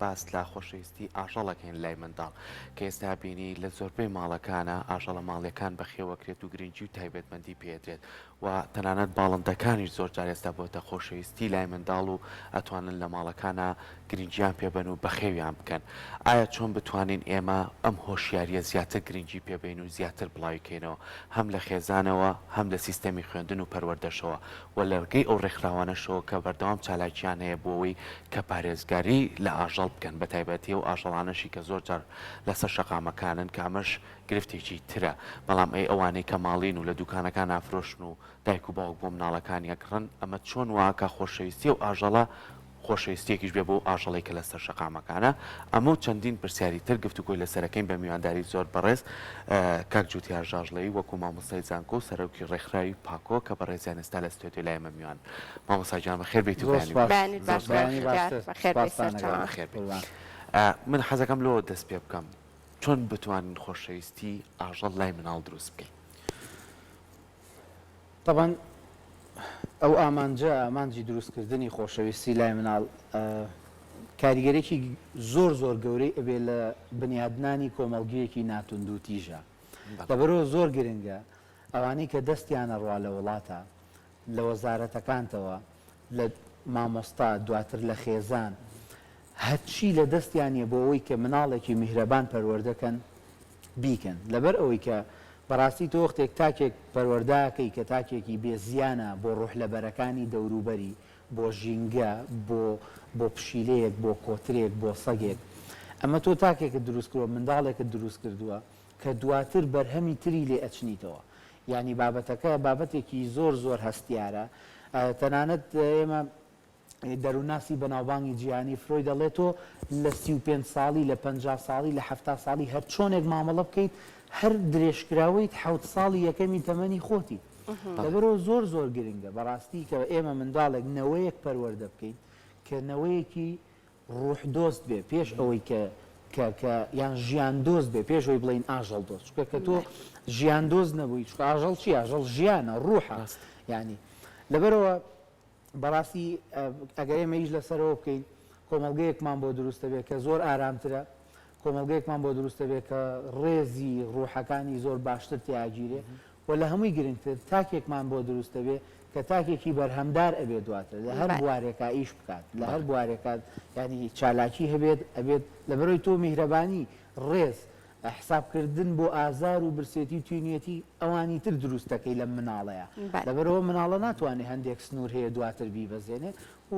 باس لە خۆشەویستی ئاژەڵەکەین لای منداڵ کە ئێستا بینی لە زۆربەی ماڵەکانە ئاژەڵە ماڵیەکان بەخێوەکرێت و گرنگجی و تایبەتمەندی پێدرێت و تەنانەت باڵندەکانیش زۆر جار ئێستا بۆتە خۆشەویستی لای منداڵ و ئەتوانن لە ماڵەکانە گرنگیان پێبن و بەخێویان بکەن. ئایا چۆن بتوانین ئێمە ئەم هۆشیاریە زیاتر گرنگجی پێبین و زیاتر بڵاوکەینەوە هەم لە خێزانەوە هەم لە سیستەمی خوێندن و پەروەردەشەوە و لەرگەی ئەو ڕێکخراوانەشەوە کە بەردەوام چالاکیان هەیە بۆەوەی کە پارێزگاری لە ئاژەڵ بکەن بە تایبەتی و ئاژەڵانەشی کە زۆر جار لەسەر شەقامەکانن کە ئەمەش گرفتێکی ترە بەڵام ئەوانەی کە ماڵین و لە دوکانەکان ئافرۆشن و دایک و باوک بۆ مناڵەکانی ئەکڕن ئەمە چۆن واکە خۆشەویستی و ئاژەڵە خۆشەویستێکیش بێ بۆ ئاژەڵی کە لەسەر شەقامەکانە ئەمە چەندین پرسیاری تر گفتوگۆی لەسەرەکەین بە میوانداری زۆر بەڕێز کاک جوتیار ژاژڵەیی وەکو مامۆستای زانکۆ و سەرۆکی ڕێکخراوی پاکۆ کە بەڕێزیان ئێستا لە ستۆدیۆ لای ئێمە میوان. مامۆستا گیان بەخێر بیت و من حەزەکەم لەوە دەست پێ بکەم چۆن بتوانین خۆشەویستی ئاژەڵ لای مناڵ دروست بکەین. طبعا ئەو ئامانجی دروستکردنی خۆشەویستی لای مناڵ کاریگەرێکی زۆر گەورەی ئەبێ لە بنیادنانی کۆمەڵگەیەکی ناتوند و تیژە لەبەرەوە زۆر گرنگە ئەوانەی کە دەستیانە ڕوا لە وڵاتە لە وەزارەتەکانتەوە لە مامۆستا دواتر لە خێزان هەرچی لە دەستیانە بۆ ئەوەی کە مناڵێکی میهرەبان پەروەردەکەن بیکەن لەبەر ئەوەی کە بەڕاستی تۆ وەختێک تاکێک پەروەرداکەی کە تاکێکی بێزیانە بۆ ڕوحلەبەرەکانی دەوروبەری بۆ ژینگە بۆ پشیلەیەک بۆ کۆترێک بۆ سەگێک ئەمە تۆ تاکێکە دروست کردووە منداڵێکت دروست کردووە کە دواتر بەرهەمی تری لێ ئەچنیتەوە یعنی بابەتەکە بابەتێکی زۆر هەستیارە تەنانەت ئێمە دەروناسی بەناوبانگی جیهانی فرۆی دەڵێت تۆ لە 35 ساڵی لە 50 ساڵی لە 70 ساڵی هەر چۆنێک مامەڵە بکەیت هەر درێژکراوەیت 7 ساڵی یەکەمی تەمەنی خۆتی لەبەرەوە زۆر گرنگە بەڕاستی کە ئێمە منداڵێک نەوەیەک پەروەردە بکەیت کە نەوەیەکی ڕوح دۆست بێ پێش ئەوەی کە یان ژیان دۆست بێ پێش ئەوی بڵین ئاژەڵ دۆست چکە کە تۆ ژیان دۆست نەبووی چکە ئاژەڵ چی ئاژەڵ ژیانە ڕوحە ینی لەبەرەوە بەڕاستی ئەگەر ئێمە هیچ لەسەرەوە بکەین کۆمەڵگەیەکمان بۆ دروستە بێت کە زۆر ئارامترە کۆمەڵگەیەکمان بۆ دروستە بێت کە ڕێزی ڕوحەکانی زۆر باشتر تیاگیرێ و لە هەمووی گرنگتر تاکێکمان بۆ دروستە بێ کە تاکێکی بەرهەمدار ئەبێت دواتر لە هەر بوارێکا ئیش بکات لە هەر بوارێکات ینی چالاکی هەبێت ئەبێت لەبەرەوەی تۆ میهرەبانی ڕێز حسابکردن بۆ ئازار و برسێتی توینێتی ئەوانی تر دروستەکەی لە مناڵەیە لەبەرەوە مناڵە ناتوانێت هەندێک سنوور هەیە دواتر بیبەزێنێت و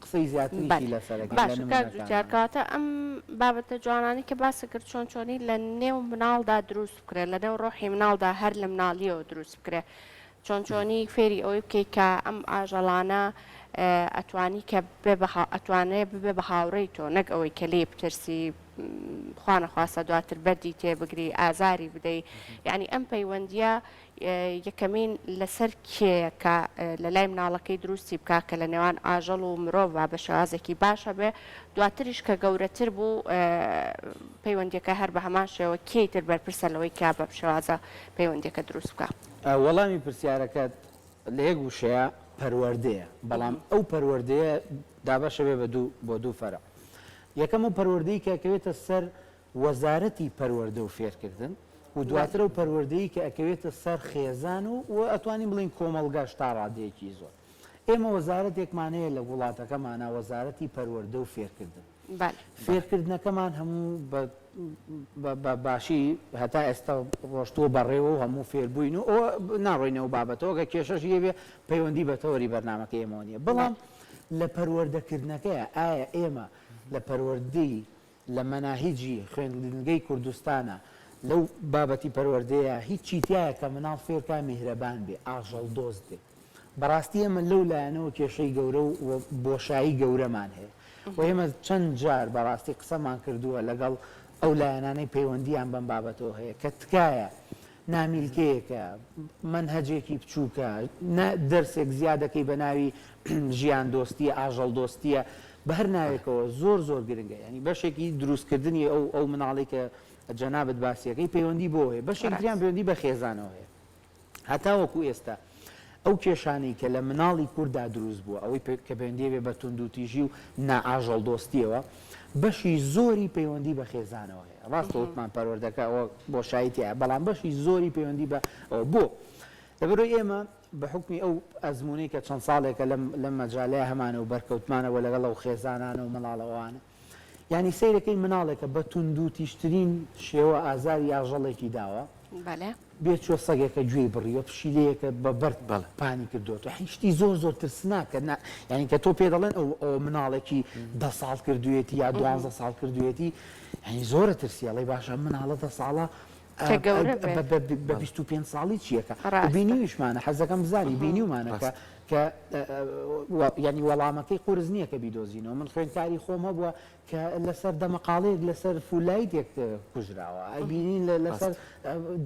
قسەی زیاتریشی لەسەرەکەاتە ئەم بابەتە جوانانی کە باسە کرد چۆنی لە نێو مناڵدا دروست بکرێت لە نێو ڕۆحی مناڵدا هەر لە مناڵیەوە دروست بکرێت چۆنی فێری ئەوەی بکەیت کە ئەم ئاژەڵانە ئەتوانی کە ئەتوانێت ببێ بە هاوڕێی تۆ نەک ئەوەی کە لێ بترسی خوانەخواسە دواتر بەردی تێبگری ئازاری بدەیت یعنی ئەم پەیوەندیە یەکەمین لەسەر کێیەکە لە لای مناڵەکەی دروستی بکە کە لە نێوان ئاژەڵ و مرۆڤ بە شێوازێکی باشە بێ دواتریش کە گەورەتر بوو پەیوەندیەکە هەر بە هەمان شێوە کێیتر بەرپرسە لەوەی کا بە شێوازە پەیوەندیەکە دروست بکە. وەڵامی پرسیارەکەت لە یەک وشەیە پەروەردەیە بەڵام ئەو پەروەردەیە دابەشە بێ بۆ دوو فەرە. یەکەم و پەروەردەی کە ئەکەوێتە سەر وەزارەتی پەروەردە و فێرکردن و دواترە و پەروەردەی کە ئەکەوێتە سەر خێزان و ئەتوانین بڵین کۆمەڵگەش تا ڕادەیەکی زۆر. ئێمە وەزارەتێکمانەیە لە وڵاتەکەمانە وەزارەتی پەروەردە و فێرکردن. فێرکردنەکەمان هەموو بە باشی هەتا ئێستا ڕۆشتووە بەڕێوە و هەموو فێربووین و ئەوە ناڕۆینەوە بابەتەوە کە کێشەش یەوێ پەیوەندی بە تەوەری بەرنامەکە ئێمە نیە بەڵام لە پەروەردەکردنەکەیە ئایا ئێمە لە پەروەردەی لە مەناهیجی خوێندنگەی کوردستانە لەو بابەتی پەروەردەیە هیچ چیتایە کە مناڵ فێرکە میهرەبان بێ ئاژەڵ دۆست بێ بەڕاستی ئێمە لەو لایەنەوە کێشەی گەورە و بۆشایی گەورەمان هەیە و ئێمە چەند جار بەڕاستی قسەمان کردووە لەگەڵ ئەو لایەنانەی پەیوەندیان بەم بابەتەوە هەیە کە تکایە نامیلکەیەکە منهەجێکی بچووکە دەرسێک زیادەکەی بە ناوی ژیان دۆستیە ئاژەڵ دۆستیە بە هەر ناوێکەوە زۆر گرنگە ینی بەشێکی دروستکردنی ئەو مناڵی کە جەنابەت باسیەکەی پەیوەندی بۆ هەیە بەشێکیان پەیوەندی بە خێزانەوە هەیە هەتاوەکو ئێستا ئەو کێشانەی کە لە مناڵی کووردا دروست بووە ئەوەی کە پەیوەندی بێ بە توندوتیژی و نائاژەڵ دۆستیەوە بەشی زۆری پەیوەندی بە خێزانەوە هەیە ڕاستە وتمان پەروەردەکە ئەوە بۆ شایەتیە بەڵام بەشی زۆری پەیوەندی بە بۆ لەبەرەوەی ئێمە بە حکمی ئەو ئەزمونەی کە چەند ساڵێکە لەم مەجالەیە هەمانە و بەرکەوتمانەوە لەگەڵ ئەو خێزانانە و مەڵاڵەوانە ینی سیرەکەی مناڵێکە بە توندوتیشترین شێوە ئازاری ئاژەڵێکی داوە بێت چۆ سەگێکە گوێی بڕیوە پشیلەیەکە بە بەرد پانی کردوەوە هیچی زۆر ترسناکە ینی کە تۆ پێ دەڵێن ئەو مناڵێکی 10 ساڵ کردوێتی یا 12 ساڵ کردوێتی ینی زۆرە ترسیاڵی باشە مناڵە 10 ساڵە بە 25 ساڵی چیەکە بینیویشمانە حەزەکەم بزانی بینیومانەکە کە ینی وەڵامەکەی قورس نییە کە بیدۆزینەوە من خوێندکاری خۆم هەبووە کە لەسەر دەمەقاڵەیەک لەسەر فولایتێک کوژراوە ئەبینین لەسەر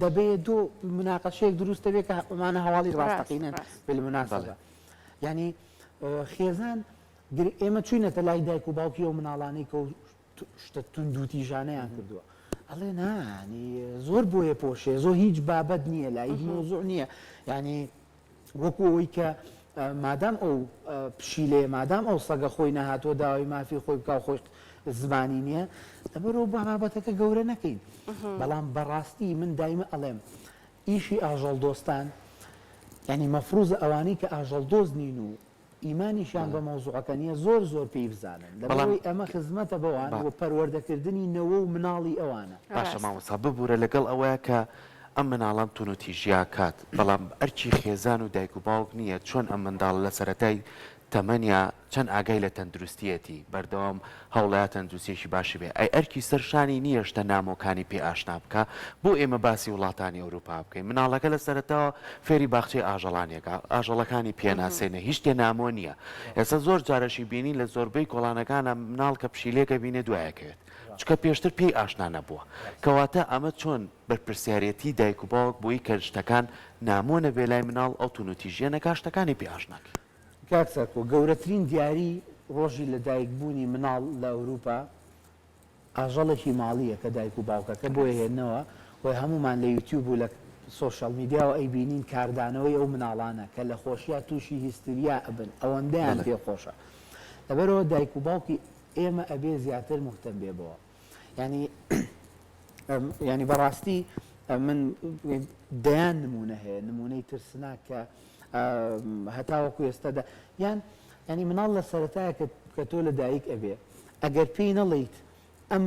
دەبێت دوو مناقەشەیەک دروستە بێت کە ئەمانە هەواڵی ڕاستەقینن بالمناسبە ینی خێزان ئێمە چوینەتە لای دایک و باوکی و مناڵانی کە شتە توندوتیژانەیان کردووە ئەڵێ نانی زۆر بۆیە پۆشێ زۆر هیچ بابەت نییە لا هیچ مۆزوع نییە ینی وەکو ئەوەی کە مادام ئەو پشیلێ مادام ئەو سەگە خۆی نەهاتوە داوای مافی خۆی بکە خۆی زمانی نییە لەبەرەوە بە بابەتەکە گەورە نەکەین بەڵام بەڕاستی من دایمە ئەڵێم ئیشی ئاژەڵ دۆستان ینی مەفروزە ئەوانەی کە ئاژەڵ دۆست نین و ئیمانیشیان بە مەوزوعەکە نیە زۆر پێی بزانن لەبەرەوەی ئەمە خزمەتە بەوان و پەروەردەکردنی نەوە و مناڵی ئەوانە باشە مامۆستا ببوورە لەگەڵ ئەوەیە کە ئەم مناڵان تونوتیژیا کات بەڵام ئەرکی خێزان و دایک و باوک نییە چۆن ئەم منداڵ لە سەرەتای تەمەنیا چەند ئاگای لە تەندروستیەتی بەردەوام هەوڵات تەندروستیەکی باشی بێ ئەی ئەرکی سەرشانی نییە شتە نامۆکانی پێ ئاشنا بکە بۆ ئێمە باسی وڵاتانی ئەوروپا بکەین مناڵەکە لە سەرەتاوە فێری باخچەی ئاژەڵانێکە ئاژەڵەکانی پێناسێنە هیچ تێ نامۆ نییە ئێستا زۆر جارەشی بینی لە زۆربەی کۆڵانەکانە مناڵ کە پشیلێکە بینێ دوایەکەوێت چکە پێشتر پێی ئاشنا نەبووە کەواتە ئەمە چۆن بەرپرسیارەتی دایک و باوک بۆی کە شتەکان نامۆ نەبێ لای مناڵ ئەو تونوتیژیە نەکا شتەکانی پێ ئاشناکە کاکسەکۆ گەورەترین دیاری ڕۆژی لە دایکبوونی مناڵ لە ئەوروپا ئاژەڵێکی ماڵیە کە دایک و باوکەکە بۆ هێنەوە وی هەمومان لە یوتیوب و لە سۆشال میدیاوە ئەی بینین کاردانەوەی ئەو مناڵانە کە لە خۆشیە تووشی هیستریا ئەبن ئەوەندەیان پێخۆشە لەبەرەوە دایک و باوکی ئێمە ئەبێ زیاتر مهتەم بێ بەوە ینی بەڕاستی من دەیان نمونە هەیە نمونەی ترسناک کە هەتاوەکو ئێستادا ینی مناڵ لە سەرەتایە کە تۆ لە دایک ئەبێ ئەگەر پێی نەڵیت ئەم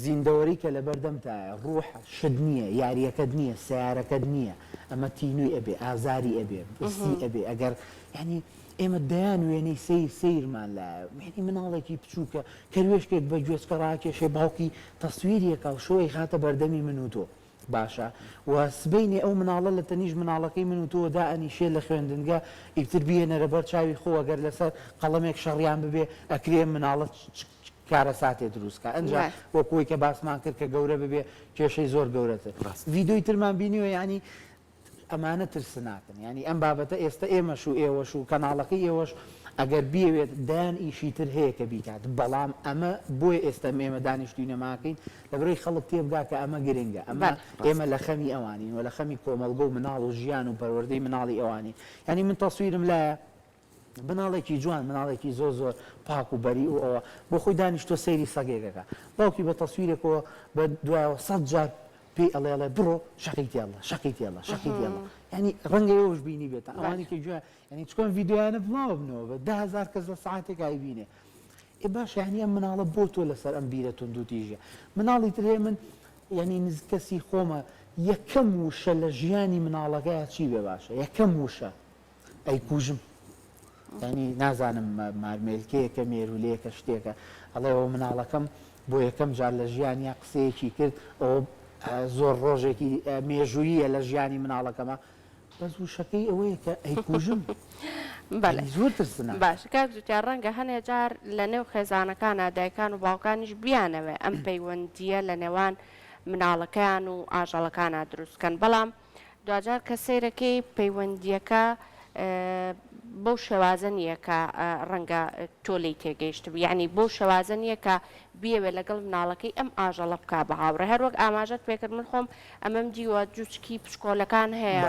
زیندەوەری کە لە بەردەمتایە ڕوح شت نییە یاریەکەت نییە سیارەکەت نییە ئەمە تینووی ئەبێ ئازاری ئەبێ بسی ئەبێ ئەگەر ینی ئێمە دەیان وێنەی سیرمان لایە مناڵێکی بچووکە کەروێشکێک بە گوێچکە ڕاکێشێ باوکی تەسویریەکە و شۆی خاتە بەردەمی من و تۆ باشە و سبینێ ئەو مناڵە لە تەنیش مناڵەکەی من و تۆ دائنیشێ لە خوێندنگە ئیتر بێنەرە بەر چاوی خۆوەگەر لەسەر قەڵەمێک شەڕیان ببێ ئەکرێ مناڵەت کارە ساتێ دروستکە ئەنجا وەکوی کە باسمان کرد کە گەورە ببێ کێشەی زۆر گەورەتر ڤیدۆی ترمان بینیوە ینی ئەمانە ترسناکن ینی ئەم بابەتە ئێستا ئێمەش و ئێوەش و کەناڵەکەی ئێوەش ئەگەر بیاوێت دایان ئیشی تر هەیە کە بیکات بەڵام ئەمە بۆی ئێستا ئێمە دانیشتوی نەماکەین لەبەرەوەی خەڵک تێبگا کە ئەمە گرنگە ئەمە ئێمە لە خەمی ئەوانین و لە خەمی کۆمەلگە و مناڵ و ژیان و پەروەردەی مناڵی ئەوانی ینی من تەسویرم لایە مناڵێکی جوان مناڵێکی زۆر پاک و بەری و ئەوە بۆ خۆی دانیشتۆ سەیری سەگێکەکە باوکی بە تەسویرێکەوە بە دوایەوە 100 جار پێی ئەڵێ بڕۆ شەقیتیاڵە ینی ڕەنگە ئەوش بینی بێتە ئەوانی کە گوێ ینی چکۆن ڤیددیویانە بڵاو بنەوە بە 10,000 کەس لە ساعتێک ئایبینێ باش یعنی ئەم مناڵە بۆ تۆ لەسەر ئەم بیرە توندوتیژە مناڵی ترێ من ینی نزکەسی خۆمە یەکەم وشە لە ژیانی مناڵەکەی چی بێ باشە یەکەم وشە ئەی کوژم ینی نازانم مارمێلکەیەکە مێرولەیەکە شتێکە ئەڵێەوە مناڵەکەم بۆ یەکەم جار لە ژیانیا قسەیەکی کرد ئەوە زۆر ڕۆژێکی مێژوویە لە ژیانی مناڵەکەمە بەس وشەکەی ئەوەیە کە ئەی کوژم زۆر ترسنە باش کاک جوتیان ڕەنگە هەنێ جار لە نێو خێزانەکانە دایکان و باوکانیش بیانەوێ ئەم پەیوەندیە لە نێوان مناڵەکان و ئاژەڵەکانە دروستکەن بەڵام دوجار کە سیرەکەی پەیوەندیەکە بەو شێوازە نییە کە ڕەنگە تۆ لی تێگەیشتم یعنی بۆ شێوازە نییە کە بیەوێ لەگەڵ مناڵەکەی ئەم ئاژەڵە بک بە هاوڕێ هەروەک ئاماژەت پێکرد من خۆم ئەمەم دیوە جوچکی پشکۆلەکان هەیە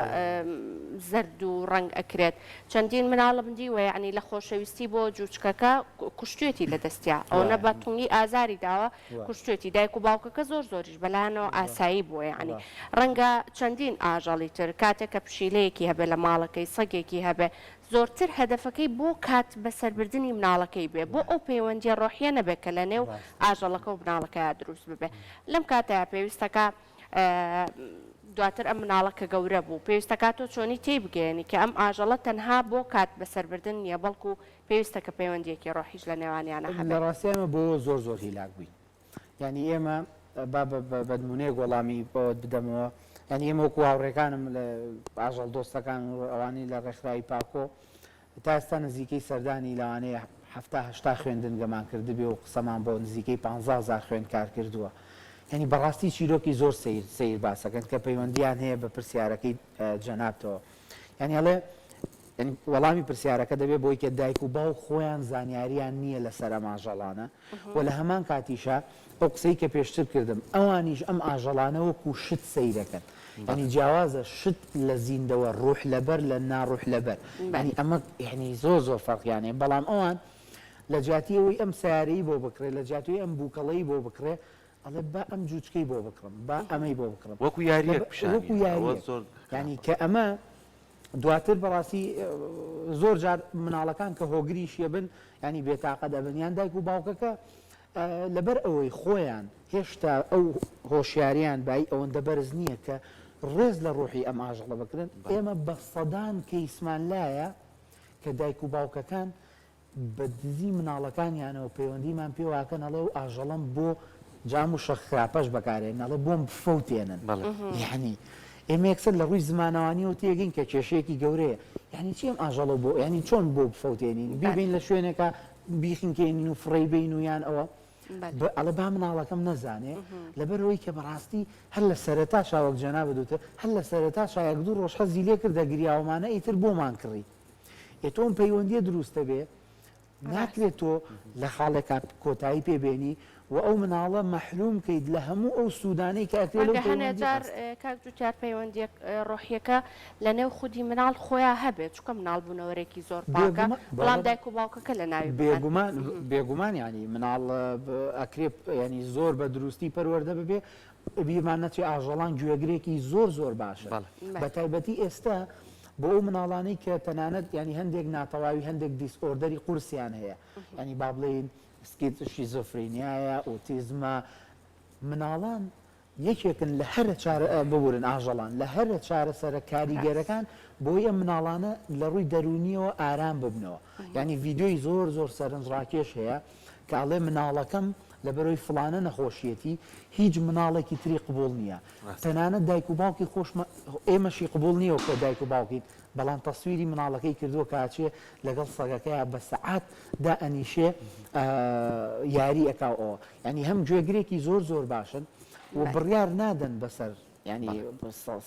زرد و ڕنگ ئەکرێت چەندین مناڵم دیوە یعنی لە خۆشەویستی بۆ جوچکەکە کوشتێتی لە دەستیا ئەو نە بەتونی ئازاری داوە کوشتێتی دایک و باوکەکە زۆریش بەلایەنەوە ئاسایی بووە یعنی ڕەنگە چەندین ئاژەڵی تر کاتێک کە پشیلەیەکی هەبێ لە ماڵەکەی سەگێکی هەبێ زۆرتر هەدەفەکەی بۆ کات بەسەربردننی مناڵەکەی بێ بۆ ئەو پەیوەندی ڕۆحیە نەبێت کە لە نێو ئاژەڵەکە و مناڵەکە دروست ببێ لەم کاتەیە پێویستەکە دواتر ئەم مناڵەکە گەورە بوو پێویستەکە تۆ چۆنی تێی بگەێنی کە ئەم ئاژەڵە تەنها بۆ کات بەسەربردن نییە بەڵکو پێویستەکە پەیوەندیەکی ڕۆحیش لە نێوانیانە هەبێت لە ڕاستی ئێمە بۆ زۆر هیلاک بووین ینی ئێمە بەدمونەیە گۆڵامی بۆت بدەمەوە ینی ئێمە وەکو هاوڕێکانم لە ئاژەڵ دۆستەکان و ئەوانی لە ڕێکخراوی پاکۆ تا ئێستا نزیکەی سەردانی لەوانەیە هەفتا خوێندنگەمان کردبێ و قسەمان بۆ نزیکەی 15,000 خوێن کار کردووە ینی بەڕاستی چیرۆکی زۆر سیر باسەکەن کە پەیوەندیان هەیە بە پرسیارەکەی جەنابتەوە ینی ئەڵێ وەڵامی پرسیارەکە دەبێت بۆی کە دایک و باو خۆیان زانیاریان نییە لەسەر ئەم ئاژەڵانە و لە هەمان کاتیشە ئەو قسەی کە پێشتر کردم ئەوانیش ئەم ئاژەڵانە وەکو شت سەیرەکەن ینی جیاوازە شت لە زیندەوە ڕوح لەبەر لە ناڕوح لەبەر ینی ئەمە یعنی زۆر فەرقیانەیە بەڵام ئەوان لە جاتیەوەی ئەم سیارەی بۆ بکرێت لە جاتوی ئەم بووکەڵەی بۆ بکرێ ئەڵێ با ئەم جوچکەی بۆ بکڕم با ئەمەی بۆ بکڕم وەکو یاریەک وەکو یاریەک ینی کە ئەمە دواتر بەڕاستی زۆر جار مناڵەکان کە هۆگریشیە بن ینی بێتاقە دەبنیان دایک و باوکەکە لەبەر ئەوەی خۆیان هێشتا ئەو هۆشیاریان بای ئەوەندە بەرز نییە کە ڕێز لە ڕۆحی ئەم ئاژەڵە بکرن ئێمە بە سەدان کەیسمان لایە کە دایک و باوکەکان بە دزی مناڵەکانیانەوە پەیوەندیمان پێواکەن ئەڵێ و ئاژەڵم بۆ جام و شەخراپەش بەکارێن ئەڵێ بۆم بفەوتێنن یعنی ئێمە یەکسەر لە ڕووی زمانەوانیەوە تێگەین کە کێشەیەکی گەورەیە یعنی چیم ئاژەڵە بۆ ینی چۆن بۆ بفەوتێنین بیبین لە شوێنێکە بیخینکێنین و فڕی بین و یان ئەوە ئەڵە با مناڵەکەم نەزانێ لەبەرەوەی کە بەڕاستی هەر لە سەرەتا شاوەک جەنابە دوتر هەر لە سەرەتا شایەک دوو ڕۆژ حەزی لێ کردە گریاومانە ئیتر بۆمان کڕی ئێتۆم پەیوەندیە دروستە بێ ناکرێت تۆ لە خاڵێکات کۆتایی پێبێنی و ئەو مناڵە مەحروم کەیت لە هەموو ئەو سوودانەی کە هەنێجار کاکجوتیار پەیوەندی ڕۆحیەکە لە نێو خودی مناڵ خۆیان هەبێت چکە مناڵ بوونەوەرێکی زۆر پاکە بەڵام دایک و باوکەکە لە ناوی بێگومان ینی مناڵ ئەکرێ ینی زۆر بە دروستی پەروەردە ببێ بیرمان نەچی ئاژەڵان گوێگرێکی زۆر باشە بە تایبەتی ئێستا بۆ ئەو مناڵانەی کە تەنانەت ینی هەندێک ناتەواوی هەندێک دیسئۆردەری قورسیان هەیە ینی با بڵێن شیزۆفرینیایە ئۆتیزمە مناڵان یەکێکن لە هەرە ببورن ئاژەڵان لە هەرە چارەسەرە کاریگەرەکان بۆی ئەم مناڵانە لە ڕووی دەرونیەوە ئارام ببنەوە ینی ڤیددیۆی زۆر سەرنجڕاکێش هەیە کە ئاڵێ مناڵەکەم لەبەرەوەی فلانە نەخۆشیەتی هیچ مناڵێکی تری قبول نییە تەنانەت دایک و باوکی ئێمەشی قبول نییە کە دایک و باوکیت بەڵام تەسویری مناڵەکەی کردووە کاچێ لەگەڵ سەگەکەیە بە سەعات دا ئەنیشێ یاری ئەکاوەوە ینی هەم گوێگرێکی زۆر باشن و بڕیار نادەن بەسەر ینی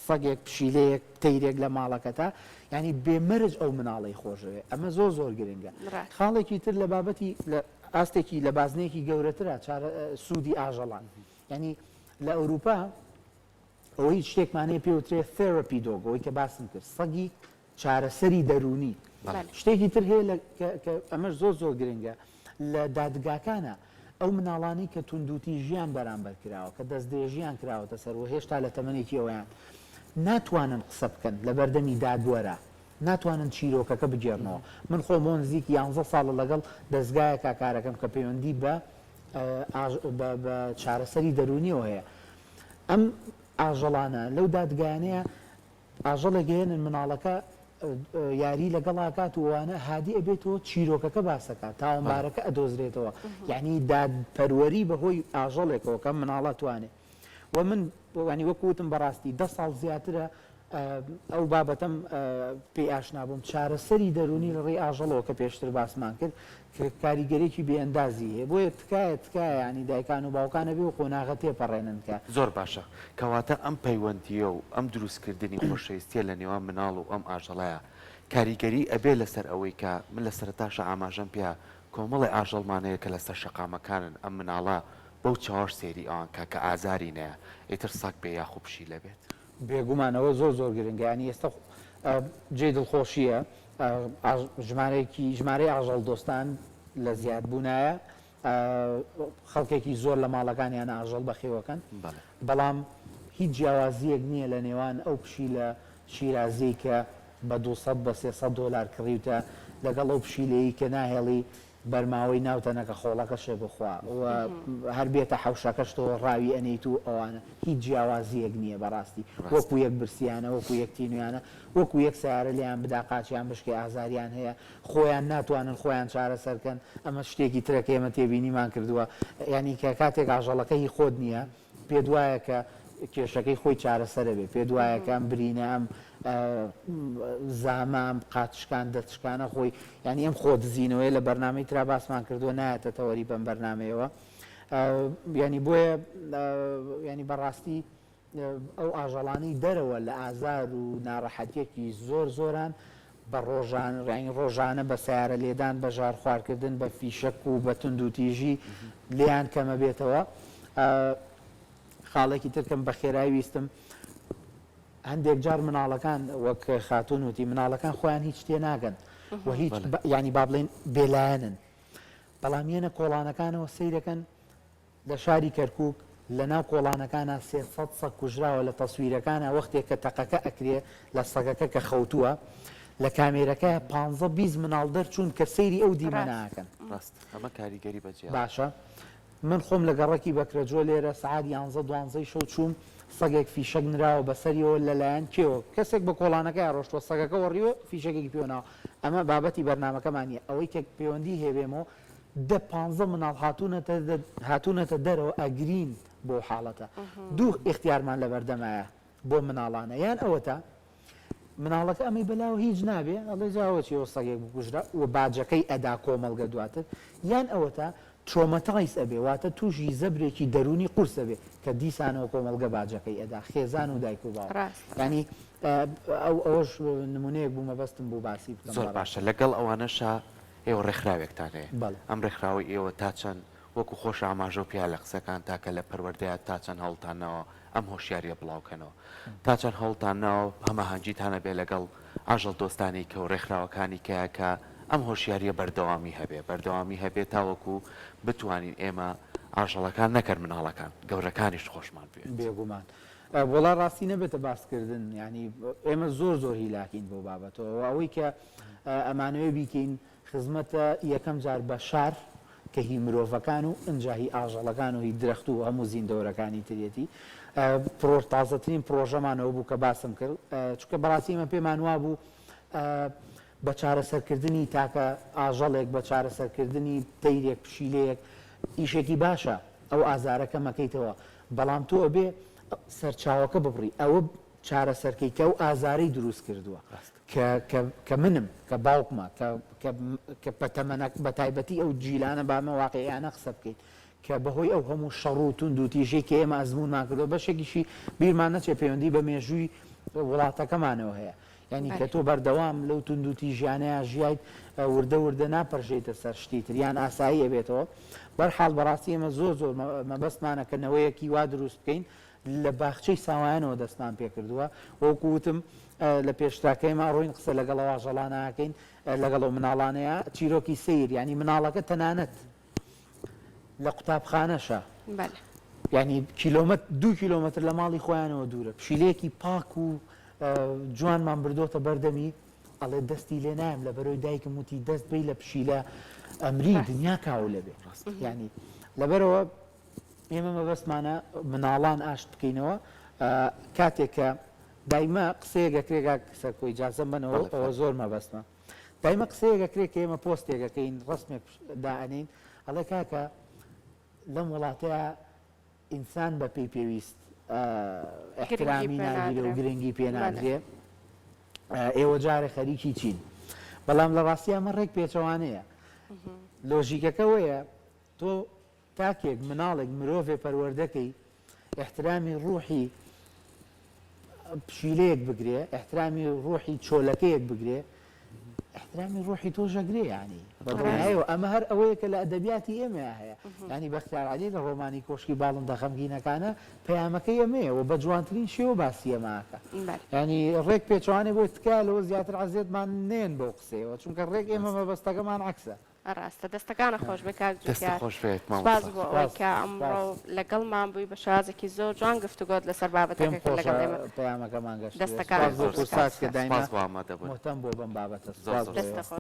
سەگێک پشیلەیەک تەیرێک لە ماڵەکەتا ینی بێمەرج ئەو مناڵی خۆشەوێ ئەمە زۆر گرنگە خاڵێکی تر لە بابەتی ئاستێکی لە بازنێکی گەورەترە سوودی ئاژەڵان ینی لە ئەوروپا ئەوە هیچ شتێکمانەیە پێوترێت تێراپی دۆگ ئەوەی کە باسم کرد سەگی چارەسەری دەرونی شتێکی تر هەیە کە ئەمەش زۆر گرنگە لە دادگاکانە ئەو مناڵانی کە توندوتی ژیان بەرامبەر کراوە کە دەستدرێژیان کراوەتە سەر و هێشتا لە تەمەنێکی ئەویان ناتوانن قسە بکەن لە بەردەمی دادوەرە ناتوانن چیرۆکەکە بگێڕنەوە من خۆ بۆ نزیک 11 ساڵە لەگەڵ دەستگایەکە کارەکەم کە پەیوەندی بە چارەسەری دەرونیەوە هەیە ئەم ئاژەڵانە لەو دادگایانەیە ئاژەڵێک هێنن مناڵەکە یاری لەگەڵاکات وانە هادی ئەبێتەوە چیرۆکەکە باسەکە تاوانبارەکە ئەدۆزرێتەوە یعنی دادپەروەری بەهۆی ئاژەڵێکەوە کە مناڵە توانێت و من وانی وەکوتم بەڕاستی 10 ساڵ زیاترە ئەو بابەتەم پێی ئاشنا بووم چارەسەری دەرونی لە ڕێی ئاژەڵەوە کە پێشتر باسمان کرد کە کاریگەرێکی بێئەندازی هەیە بۆیە تکایە ینی دایکان و باوکانە بێ و قۆناغە تێپەڕێنن کە زۆر باشە کەواتە ئەم پەیوەندیە و ئەم دروستکردنی خۆشەویستیە لە نێوان مناڵ و ئەم ئاژەڵەیە کاریگەری ئەبێ لەسەر ئەوەی کە من لە سەرتاشە ئاماژەم پێ کۆمەڵی ئاژەڵمانەیە کە لەسەر شەقامەکانن ئەم مناڵە بەو چاوەڕ سێری ئەوان کە ئازاری نەیە ئیتر ساک بێ یا خوبشی لەبێت بێگومانەوە زۆر زۆر گرنگە ینی ئێستا جێ دڵخۆشیە ژمارەی ئاژەڵ دۆستان لە زیادبوونایە خەڵکێکی زۆر لە ماڵەکانیان ئاژەڵ بەخێوەکەن بەڵام هیچ جیاوازیەک نییە لە نێوان ئەو پشی لە شیرازی کە بە 200 بە 300 دلار کڕیوتە لەگەڵ ئەو پشیلەیە کە ناهێڵی بەرماوەی ناوتەنەکە خۆڵەکەشێ بخوا و هەر بێتە حەوشەکەشتەوە ڕاوی ئەنەیت و ئەوانە هیچ جیاوازیەک نییە بەڕاستی وەکو یەک برسیانە وەکو یەکتینویانە وەکو یەک سیارە لیان بدا قاچیان بشکێ ئازاریان هەیە خۆیان ناتوانن خۆیان چارەسەرکەن ئەمە شتێکی ترەکە ئێمە تێبینیمان کردووە ینی کە کاتێک ئاژەڵەکەی خۆت نییە پێ وایە کە کێشەکەی خۆی چارەسەرە بێ پێ وایە کە ئەم برینە ئەم زامام قاتشکان دەچکانە خۆی ینی ئەم خۆ دزینەوەی لە بەرنامەی ترا باسمان کردووە نایەتە تەوەری بەم بەرنمەیەوە ینی بۆیە ینی بەڕاستی ئەو ئاژەڵانی دەرەوە لە ئازار و ناڕەحەتیەکی زۆر زۆران بە ڕۆژانە بە سیارە لێدان بە ژار خواردکردن بە فیشک و بە تند و تیژی لیان کەمە بێتەوە خاڵێکی ترکەم بە خێرایی ویستم هەندێک جار مناڵەکان وەک خاتون وتی مناڵەکان خۆیان هیچ شتێ ناگەن و هیچ ینی با بڵێن بێلایەنن بەڵام یەنە کۆڵانەکانەوە سیرەکەن لە شاری کەرکک لە ناو کۆڵانەکانە 300 سەگ کوژراوە لە تەسویرەکانە وەختێک کە تەقەکە ئەکرێ لە سەگەکە کە خەوتووە لە کامێرەکە 15-20 مناڵ دەرچوون کە سەیری ئەو دیمە ناکەن ئەمە کاریگەری بەجێ باشە من خۆم لە گەڕێکی بەکرەجۆ لێرە سعات 11-12 شەو چووم سەگێک فیشەک نراوە بەسەریەوە لەلایەن کێوە کەسێک بە کۆڵانەکە ڕۆشتوە سەگەکە وەڕیوە فیشەکێکی پێوەناوە ئەمە بابەتی بەرنمەکەمانە ئەوەی کە پەیوەندی هێبێمەوە 10-15 مناڵ هاتوونەتە دەرەوە ئەگرین بۆ حاڵەتە دوو اختیارمان لە بەردەمایە بۆ مناڵانە یان ئەوەتە مناڵەکە ئەمەی بەلاوە هیچ نابێ ئەڵێ جاوەچیەوە سەگێک بکوژرا و باجەکەی ئەدا کۆمەڵگە دواتر یان ئەوەتە ترۆمەتایز ئەبێ واتە تووشی زەبرێکی دەرونی قورسە بێ کە دیسانەوە کۆمەڵگە باجەکەی ئەدا خێزان و دایک و باوە ینی ئەوەش نمونەیەک بوو مەبەستم بۆ باسی بکەم زۆر باشە لەگەڵ ئەوانەشە ئێوە ڕێکخراوێکتان هەیە ئەم ڕێکخراوی ئێوە تا چەند وەکو خۆش ئاماژە و پیا لە قسەکان تاکە لە پەروەردەیە تا چەند هەڵتانەوە ئەم هۆشیاریە بڵاوکەنەوە تا چەند هەڵتانەوە هەماهەنگیتانە بێ لەگەڵ ئاژەڵ دۆستانی کە و ڕێکخراوەکانی کەیەکە ئەم هۆشیاریە بەردەوامی هەبێت تاوەکو بتوانین ئێمە ئاژەڵەکان نەکرد مناڵەکان گەورەکانیش خۆشمان بێت بێگومان وڵا ڕاستی نەبێتە باسکردن ینی ئێمە زۆر هیلاکین بۆ بابەتەوە ئەوەی کە ئەمانەوێ بیکەین خزمەتە یەکەم جار بە شار کە هی مرۆڤەکان و ئەنجاهی ئاژەڵەکان و هی درەخت و هەموو زیندەوەرەکانی ترێتی تازەترین پرۆژەمانەوە بوو کە باسم کرد چونکە بەڕاستی ئمە پێمان وا بوو بە چارەسەرکردنی تاکە ئاژەڵێک بە چارەسەرکردنی تەیرێک پشیلەیەک ئیشێکی باشە ئەو ئازارەکە مەکەیتەوە بەڵام تۆ ئەبێ سەرچاوەکە ببڕی ئەوە چارەسەرکەیکە و ئازارەی دروست کردووە کە منم کە باوکمە کە بە تایبەتی ئەو جیلانە بامە واقعیانە قسە بکەیت کە بەهۆی ئەو هەموو شەڕ و تند و تیژەی کە ئێمە ئەزمونمان کردو بەشێکیشی بیرمان نەچێ پەیوەندی بە مێژووی وڵاتەکەمانەوە هەیە ینی کە تۆ بەردەوام لەو تند و تیژیانەیە ژیایت وردە ناپەرژێتە سەر شتی تریان ئاسایی ئەبێتەوە بەرحاڵ بەڕاستی ئێمە زۆر مەبەستمانەکەنەوەیەکی وا دروست بکەین لە باخچەی ساوایانەوە دەستمان پێ کردووە وەکوتم لە پێشتاکەیمە ڕۆین قسە لەگەڵەوە ژەڵانەکەین لەگەڵەوە مناڵانەیە چیرۆکی سیر ینی مناڵەکە تەنانەت لە قوتابخانەشە ینی کیلۆمەتر 2 کیلۆمەتر لە ماڵی خۆیانەوە دوورە پشیلەیەکی پاک و جوانمان بردۆتە بەردەمی ئەڵێ دەستی لێ نایم لە بەرەوەی دایکم وتی دەست بی لە پشیلە ئەمری دنیا کاو لەبێ ینی لەبەرەوە ئێمە مەبەستمانە مناڵان ئاشت بکەینەوە کاتێک کە دایمە قسەیەکەکرێگا سەرکۆی جازم بنەوە ئەوە زۆر مەبەستمە دایمە قسەیەکەکرێک کە ئێمە پۆستێکەکەین ڕسمێک دائنین ئەڵێ کاکە لەم وڵاتەیە ئینسان بە پێی پێویست احترامی ناگیرێ و گرنگی پێ نادرێ ئێوە جارێ خەریکی چین بەڵام لە ڕاستی ئەمە ڕێک پێچەوانەیە لۆژیکەکەوەیە تۆ تاکێک مناڵێک مرۆڤێ پەروەردەکەی احترامی ڕوحی پشیلەیەک بگرێ احترامی ڕوحی چۆلەکەیەک بگرێ احترامی ڕۆحی تۆ ژەگرێ ینی بەڵایەوە ئەمە هەر ئەوەیە کە لە ئەدەبیاتی ئێمە هەیە ینی بەختیار عەلی لە ڕۆمانی کۆشکی باڵندە خەمگینەکانە پەیامەکەی ئەمەیە بە جوانترین شێوە باسی ئەماکە ینی ڕێک پێچوانێ بۆ تکا لەوە زیاتر عەزیێتمان نێن بۆ قسەوە چونکە ڕێک ئێمە مەبەستەکەمان عەکسە ڕاستە دەستەکانە خۆش بێ کاک جوتیار خۆش بێت سپاس بۆ ئەوەی کە ئەمڕۆ لەگەڵمان بووی بە شازێکی زۆر جوان گفتوگۆت لەسەر بابەتەکە کرد لەگەڵ ئێمە پەیامەکەمان گەشت دەستەکان زۆر سپاس کە داینە سپاس بۆ ئامادەبوون مهتەم بۆ بەم بابەتە زۆر دەستە